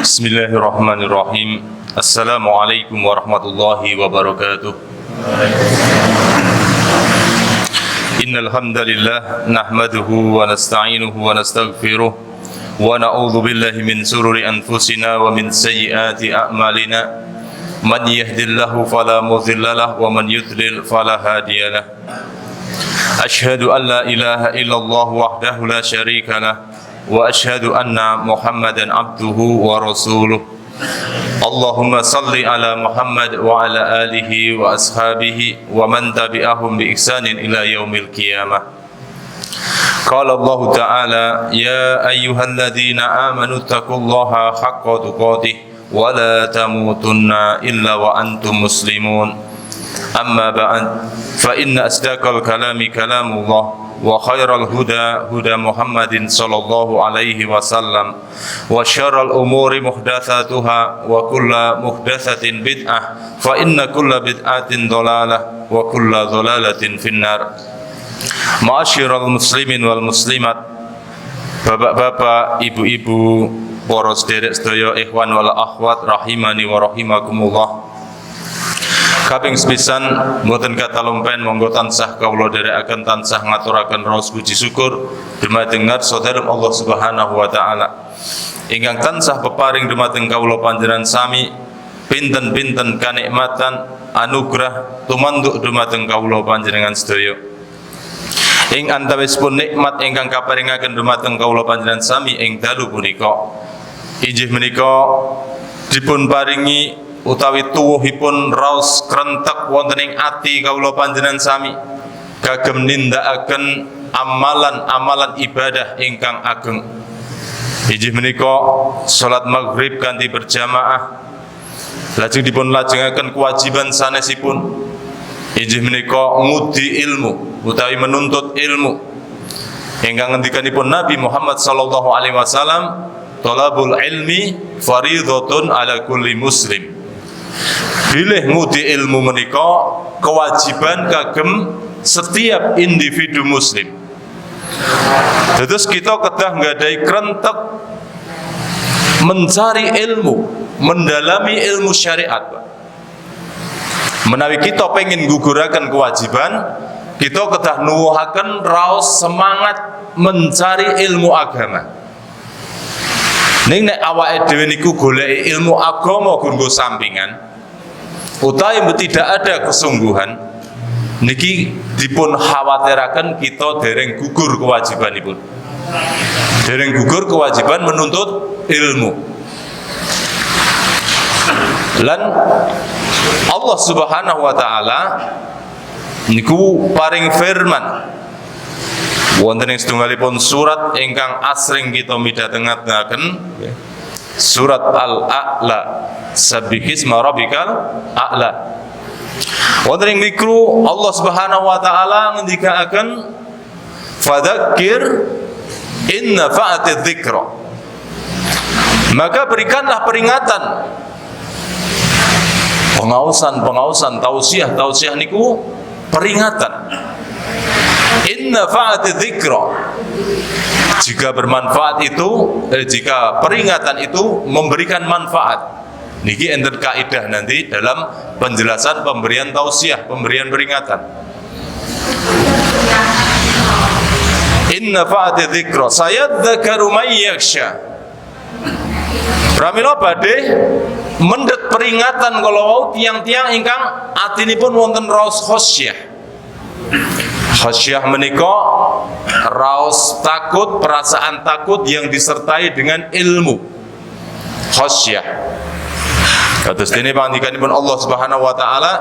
Bismillahirrahmanirrahim. Assalamualaikum warahmatullahi wabarakatuh. Innal hamdalillah nahmaduhu wa nasta'inuhu wa nastaghfiruh wa na'udzu billahi min shururi anfusina wa min sayyiati a'malina. Man yahdihillahu fala mudilla lahu wa man yudlil fala hadiyalah. Ashhadu an la ilaha illallah wahdahu la syarika lah wa ashhadu anna Muhammadan abduhu wa rasuluh. Allahumma salli ala Muhammad wa ala alihi wa ashabihi wa man tabi'ahum bi ihsanin ila yaumil qiyamah. Qala Allah Ta'ala, ya ayyuhalladzina amanu taqullaha haqqa tuqatih wa la tamutunna illa wa antum muslimun. Amma ba'd, fa inna asdaqal kalami kalamullah wa khairal huda huda Muhammadin sallallahu alaihi wasallam wa syarral umuri muhdatsatuha wa kullu muhdatsatin bid'ah fa inna kulla bid'atin dhalalah wa kullu dhalalatin finnar. Ma'asyiral muslimin wal muslimat, bapak-bapak, ibu-ibu, para sederek sedaya ikhwan wal akhwat rahimani wa rahimakumullah. Kaping sepisan mboten kata lumpen monggo tansah kawula dherekaken tansah ngaturaken raos puji syukur dumateng saudara Allah Subhanahu wa taala ingkang tansah peparing dumateng kawula panjenengan sami pinten-pinten kanikmatan anugerah tumanduk dumateng kawula panjenengan sedaya. Ing antawisipun nikmat ingkang kaparingaken dumateng kawula panjenengan sami ing dalu punika inggih menika dipun paringi utawi tuwuhipun raos krentek wonten ing ati kawula panjenengan sami kagem nindakaken amalan-amalan ibadah ingkang ageng. Inggih menika salat maghrib kanthi berjamaah, lajeng dipun lajengaken kewajiban sanesipun inggih menika ngudi ilmu utawi menuntut ilmu ingkang ngendikanipun Nabi Muhammad sallallahu alaihi wasallam, thalabul ilmi fardhatun ala kulli muslim. Bilih ngudi ilmu menika kewajiban kagem setiap individu muslim. Terus kita kedah nggadahi krentek mencari ilmu, mendalami ilmu syariat. Menawi kita pengen guguraken kewajiban, kita kedah nuwuhaken raos semangat mencari ilmu agama. Ning nek awake dhewe niku goleki ilmu agama kanggo sampingan utawi tidak ada kesungguhan, niki dipun khawatiraken kita dereng gugur kewajibanipun. Dereng gugur kewajiban menuntut ilmu. Lan Allah Subhanahu wa taala niku paring firman wonten ing setunggalipun surat ingkang asring kita midhatengaken, surat Al-A'la, sabbihisma rabbikal a'la. Wonten ing mikru Allah Subhanahu wa taala ngendikaken, fadzakir in nafa'ati dzikra. Maka berikanlah peringatan, pengausan, tausiah niku peringatan. In nafa'ati dzikra. Jika bermanfaat itu, jika peringatan itu memberikan manfaat. Niki enten kaidah nanti dalam penjelasan pemberian tausiah, pemberian peringatan. In nafa'ati dzikra sayadzakaru may yakhsha. Pramila badhe mendhet peringatan kalau tiang-tiang ingkang atinipun wonten raos khasyah. Khasyah menika raos takut, perasaan takut yang disertai dengan ilmu. Khasyah. Kados dene pangandikanipun Allah Subhanahu wa taala,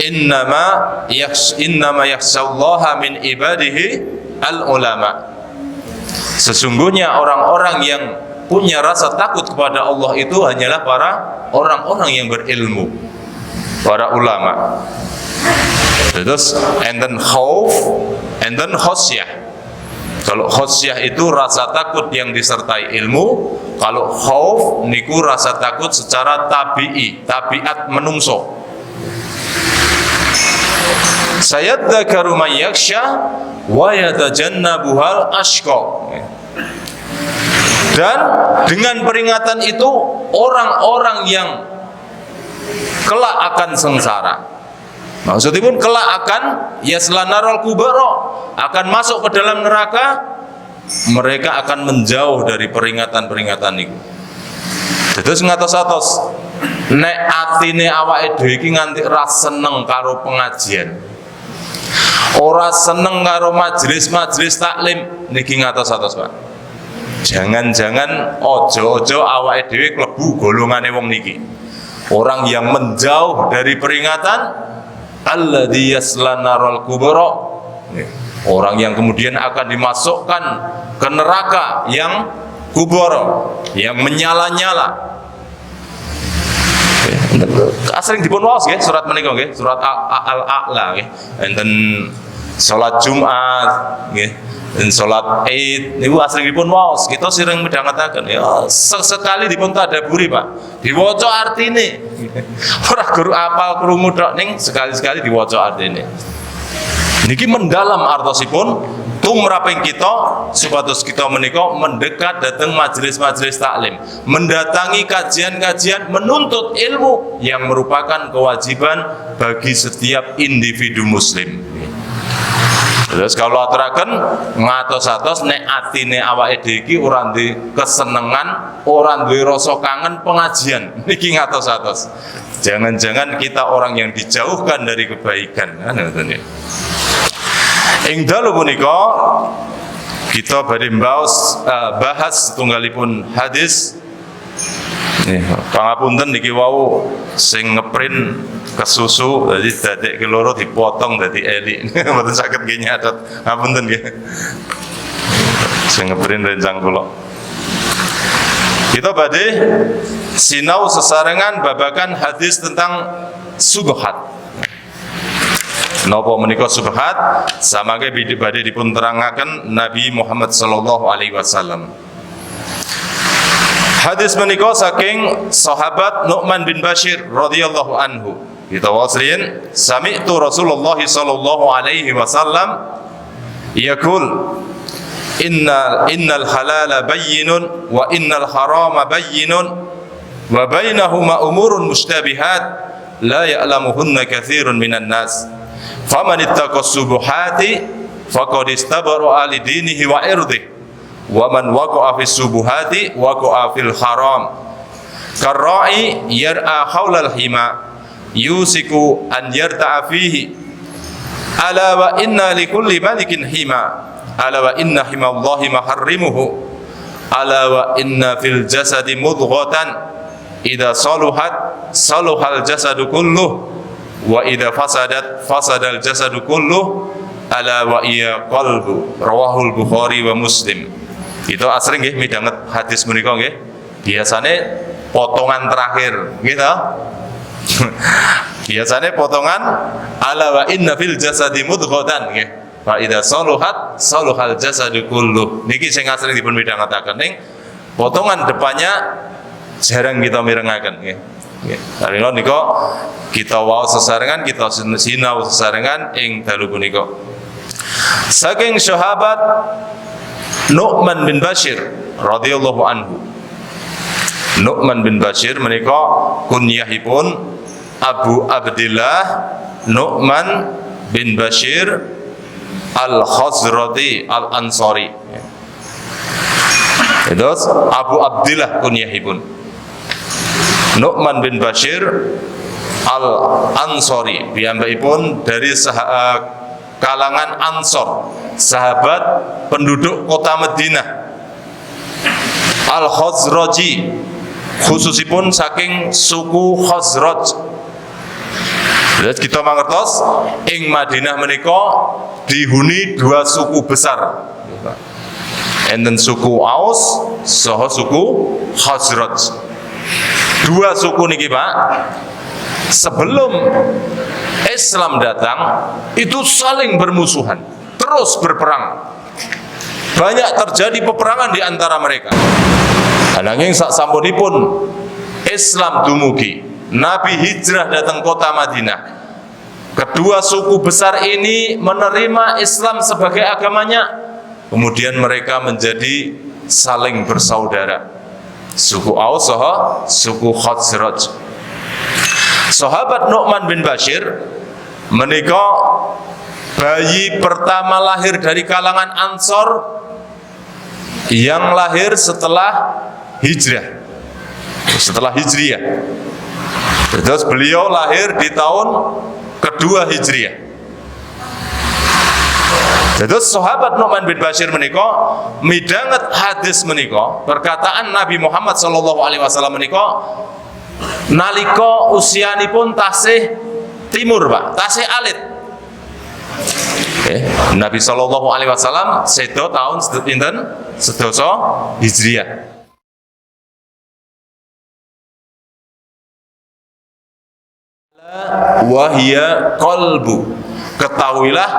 innama yakhshallaha min ibadihi al-ulama. Sesungguhnya orang-orang yang punya rasa takut kepada Allah itu hanyalah para orang-orang yang berilmu, para ulama. Terus enten khauf, enten khasyah. Kalau khasyah itu rasa takut yang disertai ilmu, kalau khauf niku rasa takut secara tabi'i, tabiat menungso. Sayadzakaru may yakhsha wa yatajannabuhal ashqa. Dan dengan peringatan itu orang-orang yang kelak akan sengsara, maksudnya pun kelak akan yaslanarul kubara, akan masuk ke dalam neraka, mereka akan menjauh dari peringatan-peringatan itu. Terus ngatos-atos nek atine awake dhewe iki nganti ra seneng karo pengajian, ora seneng karo majelis-majelis taklim, niki ngatos-atos Pak. Jangan-jangan ojo-ojo awake dhewe klebu golongane wong niki. Orang yang menjauh dari peringatan alladzi yaslanarul kubra. Orang yang kemudian akan dimasukkan ke neraka yang kubur, yang menyala-nyala. Asring dipun waos nggih surat menika nggih, surat Al-A'la nggih. Enten salat Jumat nggih, dan salat Id niku asring dipun waos. Kita sering midhangetaken ya sesekali dipun tadaburi Pak. Diwaca artine. Ora guru apal krungu tok ning sekali-sekali diwaca artine. Niki mendalam artosipun tumraping kita supados kita menika mendekat datang majelis-majelis taklim, mendatangi kajian-kajian, menuntut ilmu yang merupakan kewajiban bagi setiap individu muslim. Terus kalau aturaken ngatos-atos nek atine awake dhewe iki ora duwe kesenengan, ora duwe rasa kangen pengajian, niki ngatos-atos. Jangan-jangan kita orang yang dijauhkan dari kebaikan, kan ngoten ya. Ing dalu punika kita badhe bahas tunggalipun hadis. Pangapunten niki wau sing ngeprint kesusu dadi dadek keloro dipotong dadi elik. Mboten saged nggih nyatet. Ngapunten nggih. Sing ngeprint rencang kula. Kita badhe sinau sesarengan babagan hadis tentang subhat. Napa menika subhat? Samangke badhe dipun terangaken Nabi Muhammad sallallahu alaihi wasallam. Hadis menika saking sahabat Nu'man bin Bashir radhiyallahu anhu. Kita wasrin sami'tu Rasulullah sallallahu alaihi wasallam yaqul innal halala bayyinun wa innal harama bayyinun wa bainahuma umurun mushtabihat la ya'lamuhunna katsirun minan nas. Faman ittaqas subuhati faqad istabara li dinihi wa irdihi wa man waqa'a fis subuhati waqa'a fil haram karra'i yar'a haulal hima yusiku an yarta'a fihi ala wa inna likulli malikin hima ala wa inna himallahi maharrimuhu ala wa inna fil jasadi mudghatan idza saluhat saluhal jasadu kulluh wa idza fasadat fasadal jasadu kulluh ala wa iya qalbu. Rawahul Bukhari wa Muslim. Itu asring nggih midhanget hadis menika nggih. Biasane potongan terakhir gitu. Biasane potongan ala wa inna fil jasadi mudghatan nggih. Fa idza saluhat saluhal jasadu kulluh. Niki sing asring dipun midhangetaken ning potongan depannya jarang kita mirengaken nggih. Nggih. Nika kita wau sesarengan, kita sinau sesarengan ing dalu punika. Saking sahabat Nu'man bin Bashir radhiyallahu anhu. Nu'man bin Bashir menika kunyahipun Abu Abdillah Nu'man bin Bashir Al-Khazrati Al-Ansari. Itu Abu Abdillah kunyahipun Nu'man bin Bashir Al-Ansari, piyambakipun dari kalangan Ansor, sahabat penduduk kota Madinah. Al-Khazraji, khususipun saking suku Khazraj. Jadi kita mangertos ing Madinah menika dihuni dua suku besar. Enten suku Aus saha suku Khazraj. Dua suku niki Pak, sebelum Islam datang itu saling bermusuhan, terus berperang. Banyak terjadi peperangan di antara mereka. Ananging sak sampunipun Islam dumugi, Nabi hijrah datang kota Madinah. Kedua suku besar ini menerima Islam sebagai agamanya. Kemudian mereka menjadi saling bersaudara. Suku Aus saha suku Khazraj. Sahabat Nu'man bin Bashir menika bayi pertama lahir dari kalangan Ansor yang lahir setelah hijrah, setelah hijriah. Terus beliau lahir di tahun kedua hijriah. Terus sahabat Nu'man bin Bashir menika midanget hadis menika, perkataan Nabi Muhammad sallallahu alaihi wasallam menika nalika usianipun tasih timur, Pak, tasih alit. Nabi sallallahu alaihi wasallam sedo tahun pinten? Sedasa hijriah. Wahia qalbu. Ketahuilah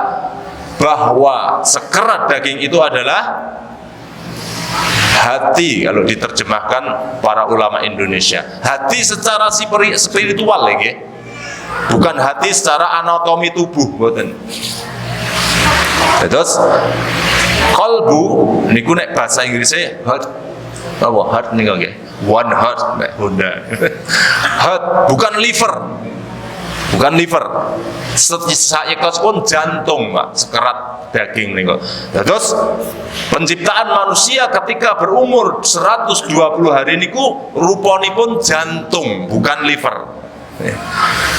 bahwa sekerat daging itu adalah hati, kalau diterjemahkan para ulama Indonesia. Hati secara spiritual lagi, bukan hati secara anatomi tubuh, boten. Terus qalbu niku nek bahasa Inggrisnya heart. Apa heart niku nggih? One heart nek Honda. Heart bukan liver. Bukan liver. Sayektosipun pun jantung, Pak, sekerat daging niku. Terus penciptaan manusia ketika berumur 120 hari niku rupanipun jantung, bukan liver.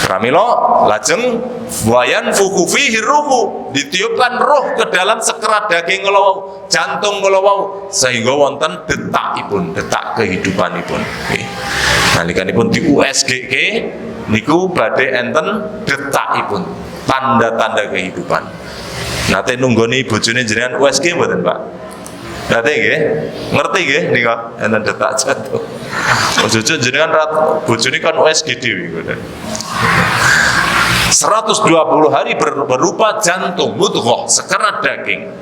Pramila lajeng wayan fuku fihi ruhu, ditiupkan roh ke dalam sekerat daging ngelawau, jantung ngelawau, sehingga wonten detakipun, detak kehidupanipun. Nalikanipun di USGK niku badhe enten detakipun, tanda-tanda kehidupan. Nate nunggoni bojone jenengan USG mboten, Pak? Nate nggih, ngerti nggih nika enten detak jantung. Ojo-ojo jenengan bojone kan USG dhewe ngoten. 120 hari berupa jantung, mudghah, sekerat daging.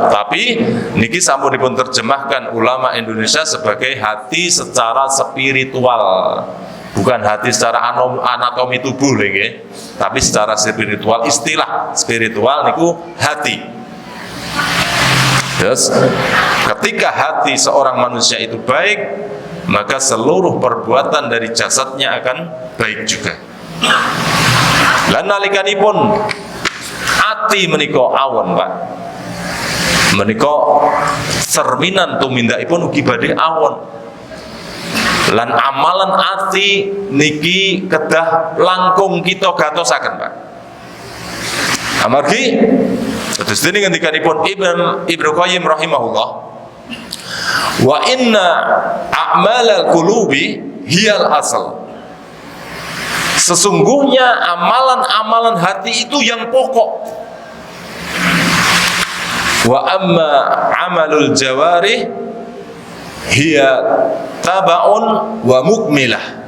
Tapi niki sampun terjemahkan ulama Indonesia sebagai hati secara spiritual, bukan hati secara anatomi tubuh nggih, tapi secara spiritual. Istilah spiritual niku hati. Terus ketika hati seorang manusia itu baik, maka seluruh perbuatan dari jasadnya akan baik juga. Lan nalikanipun ati menika awon, Pak, menika cerminan tumindakipun ugi badhe awon. Lan amalan ati niki kedah langkung kita gatosaken, Pak. Amargi terus dene ngendikanipun Ibnu Qayyim rahimahullah, wa inna a'malal qulubi hiyal asal. Sesungguhnya amalan-amalan hati itu yang pokok. Wa amma amalul jawarih hiya tabaun wa mukmilah.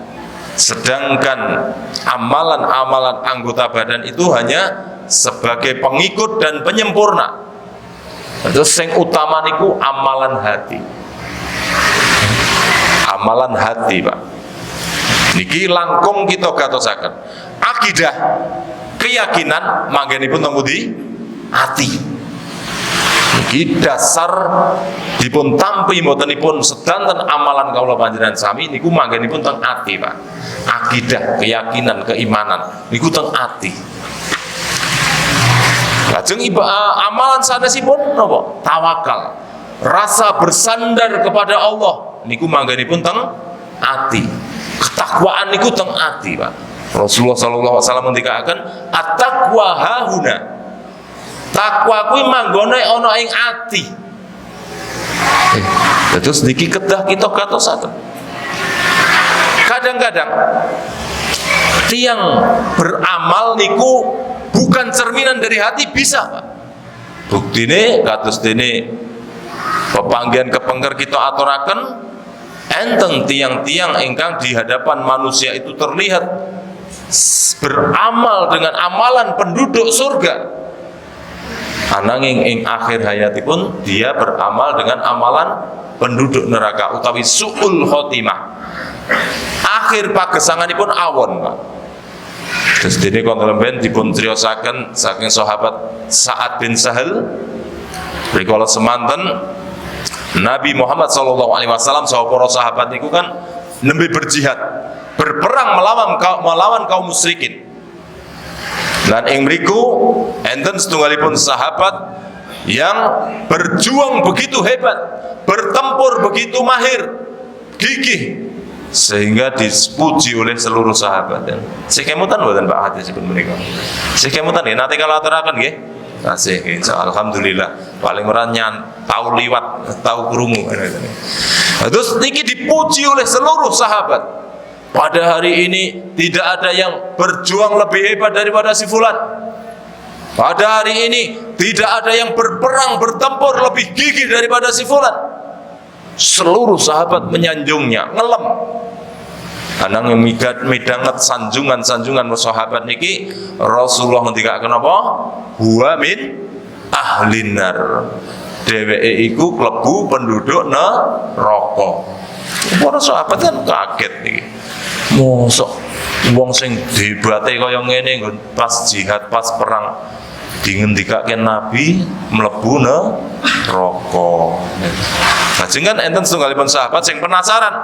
Sedangkan amalan-amalan anggota badan itu hanya sebagai pengikut dan penyempurna. Terus yang utama niku amalan hati. Amalan hati, Pak. Niki langkung kita gatosaken. Akidah, keyakinan manggenipun teng pundi? Ati. Niki dasar dipun tampi mbotenipun sedanten amalan kawula panjenengan sami niku manggenipun teng ati, Pak. Akidah, keyakinan, keimanan niku teng ati. Lajeng amalan sanesipun napa? Tawakal. Rasa bersandar kepada Allah niku manggenipun teng ati. Ketakwaan niku teng ati, Pak. Rasulullah sallallahu alaihi wasallam ngendikaken, at-taqwa hahuna. Takwa kuwi manggone ana ing ati. Terus niki kedah kita gatosaken. Kadang-kadang tiang beramal niku bukan cerminan dari hati, bisa, Pak. Buktine kados dene pepanggihan kepengker kita aturaken, enten tiang-tiang ingkang di hadapan manusia itu terlihat beramal dengan amalan penduduk surga, ananging ing akhir hayatipun dia beramal dengan amalan penduduk neraka utawi su'ul khotimah. Akhir pagesanganipun awon, Pak. Terus dene konten dipun criosaken saking sahabat Sa'ad bin Sahal Rikala semanten Nabi Muhammad SAW saha para sahabat niku kan nembe berjihad, berperang melawan kaum musyrikin. Lan ing mriku enten setunggalipun sahabat yang berjuang begitu hebat, bertempur begitu mahir, gigih, sehingga dipuji oleh seluruh sahabat. Sekemutan mboten Pak hadisipun menika. Sekemutan nggih nate kala aturaken nggih. Tasih insyaallah alhamdulillah. Paling ora tahu liwat, tahu krungu. Terus niki dipuji oleh seluruh sahabat. Pada hari ini tidak ada yang berjuang lebih hebat daripada si fulan. Pada hari ini tidak ada yang berperang, bertempur lebih gigih daripada si fulan. Seluruh sahabat menyanjungnya, ngelem. Anang yang midanget sanjungan sahabat niki Rasulullah ngendikaken apa? Huwa min ahlinar. Dheweke iku klebu penduduk neraka. Para sahabat kan kaget niki. Mosok wong sing debate kaya ngene nggon pas jihad, pas perang dingendikake Nabi mlebu neraka. Lajeng kan enten setunggalipun sahabat sing penasaran.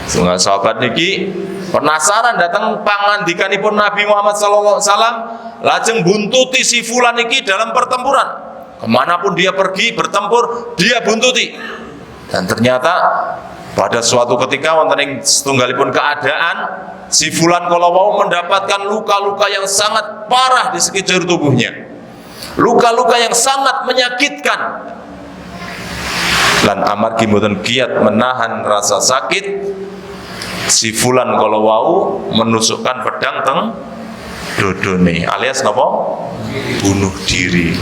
Setunggal sahabat niki penasaran datang pangandikanipun Nabi Muhammad sallallahu alaihi wasallam, lajeng buntuti si fulan niki dalam pertempuran. Kemanapun dia pergi bertempur, dia buntuti. Dan ternyata pada suatu ketika wonten ing setunggalipun keadaan si fulan kala wau mendapatkan luka-luka yang sangat parah di sekujur tubuhnya. Luka-luka yang sangat menyakitkan. Lan amargi mboten kiat menahan rasa sakit, si fulan kala wau menusukkan pedang teng dodone alias napa? Bunuh diri.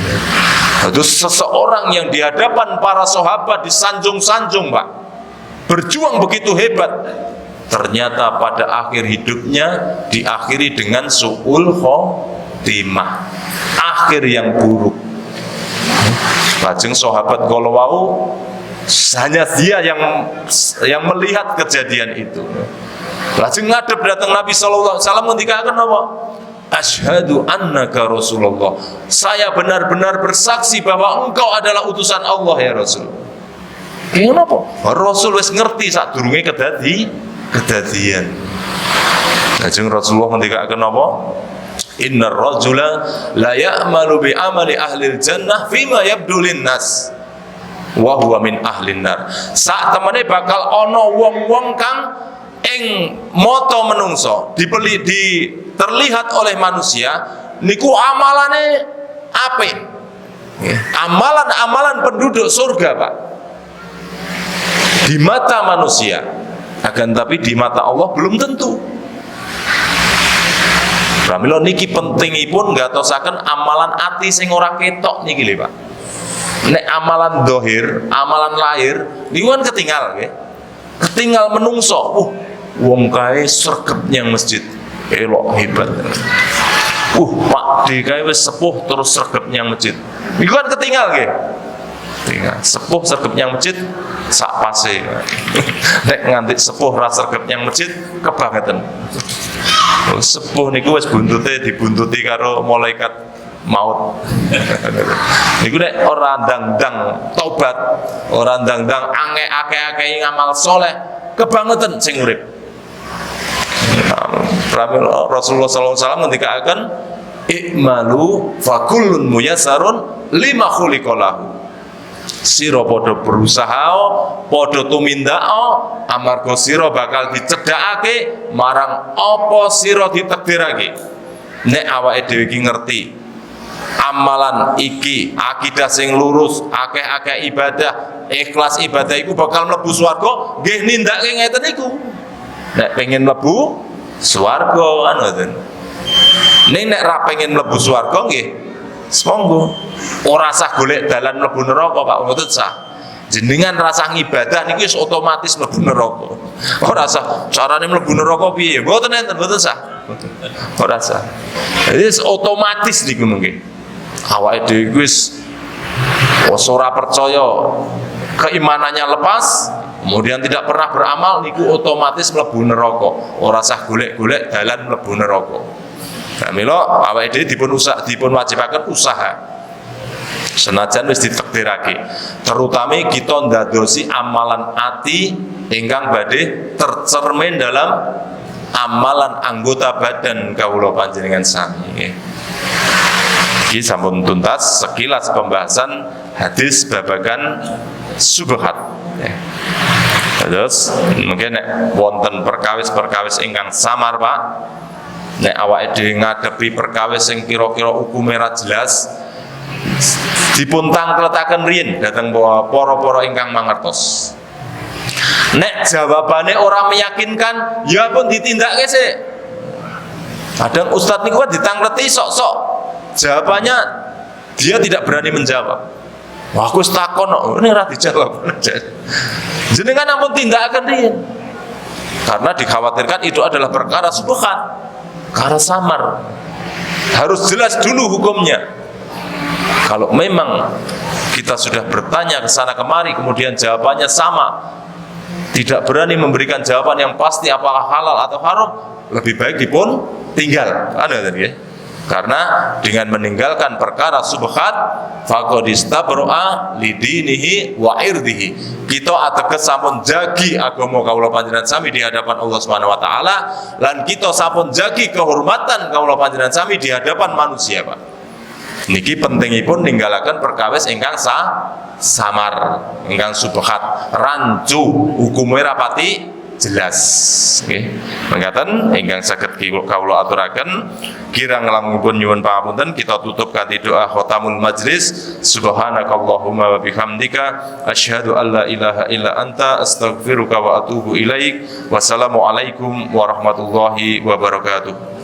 Terus seseorang yang di hadapan para sahabat disanjung-sanjung, Pak, berjuang begitu hebat, ternyata pada akhir hidupnya diakhiri dengan su'ul khotimah, akhir yang buruk. Lajeng sahabat kala wau hanya dia yang melihat kejadian itu. Lajeng ngadep datang Nabi sallallahu alaihi wasallam ngendikaken apa? Asyhadu annaka Rasulullah. Saya benar-benar bersaksi bahwa engkau adalah utusan Allah ya Rasul. Kenapa? Rasul wis ngerti sadurunge kedadian. Lajeng Rasulullah ngendikaken apa? Innar rajula la ya'malu bi amali ahlil jannah fima yabdu linnas wa huwa min ahlin nar. Sak temene bakal ana wong-wong kang ing mata menungso terlihat oleh manusia niku amalane apik. Amalan-amalan penduduk surga, Pak. Di mata manusia, akan tapi di mata Allah belum tentu. Pramila niki pentingipun ngatosaken amalan ati sing ora ketok niki lho, Pak. Nek amalan dohir, amalan lahir niku kan ketinggal nggih. Ketinggal menungso. Wong kae sregep nyang masjid. Elok hebat. Pak D kae wis sepuh terus sregep nyang masjid. Niku kan ketinggal nggih. Tinggal sepuh sregep nyang masjid sak pase. Nek nganti sepuh ra sregep nyang masjid kebangetan. Sepuh niku wis buntute dibuntuti karo malaikat maut. Niku nek ora ndang-ndang tobat, ora ndang-ndang akeh-akeh ngamal soleh, kebangetan sing urip. Rasulullah SAW ngendikaken ikmalu fakullun muyassarun lima khuliqalahu. Sira padha berusaha, padha tumindaka amarga sira bakal dicedhakake marang apa sira ditakdirake. Nek awake dhewe iki ngerti amalan iki akidah sing lurus, akeh-akeh ibadah, ikhlas ibadah iku bakal mlebu swarga, nggih nindakake ngeten iku. Nek pengen mlebu swarga kan ngoten. Nek ra pengen mlebu swarga nggih monggo. Ora sah golek dalan mlebu neraka, Pak, mboten sah. Jenengan rasah ngibadah niki wis otomatis mlebu neraka. Ora sah carane mlebu neraka piye? Mboten enten, mboten sah. Ora sah. Jadi otomatis niku nggih. Awake dhewe wis ora percaya, keimanannya lepas, kemudian tidak pernah beramal niku otomatis mlebu neraka. Ora sah golek-golek dalan mlebu neraka. Nah, mila awake dhewe dipun wajibaken usaha. Senajan wis ditakdirake, terutama kita ndadosi amalan ati ingkang badhe tercermin dalam amalan anggota badan kawula panjenengan sami. Iki sampun tuntas sekilas pembahasan hadis babagan subhat. Terus mungkin wonten perkawis-perkawis ingkang samar Pak. Nek awake dhewe ngadepi perkawis sing kira-kira hukume ra jelas, dipun tangkletaken riyin dhateng para-para ingkang mangertos. Nek jawabane ora meyakinkan, ya pun ditindakke sik. Kadang ustadz niku kan ditangkleti sok-sok, jawabannya dia tidak berani menjawab. Wah, aku wis takon kok, ini ora dijawab. Jenengan ampun tindakaken riyin. Karena dikhawatirkan itu adalah perkara subhat, perkara samar. Harus jelas dulu hukumnya. Kalau memang kita sudah bertanya ke sana kemari, kemudian jawabannya sama, tidak berani memberikan jawaban yang pasti apakah halal atau haram, lebih baik dipun tinggal. Ada tadi ya? Karena dengan meninggalkan perkara subhat, faqad istabro'a lidinihi wa irdihi. Kita ateges sampun jagi agama kawula panjenengan sami di hadapan Allah Subhanahu wa taala, lan kita sampun jagi kehormatan kawula panjenengan sami di hadapan manusia, Pak. Niki pentingipun ninggalaken perkawis ingkang samar, ingkang subhat, rancu, hukume rapati jelas. Nggih. Mangkaten ingkang saged kawula aturaken kirang langkung nyuwun pangapunten, kita tutup kanthi doa khotamul majlis. Subhanakallahumma wa bihamdika asyhadu an la ilaha illa anta astaghfiruka wa atubu ilaik. Wassalamualaikum warahmatullahi wabarakatuh.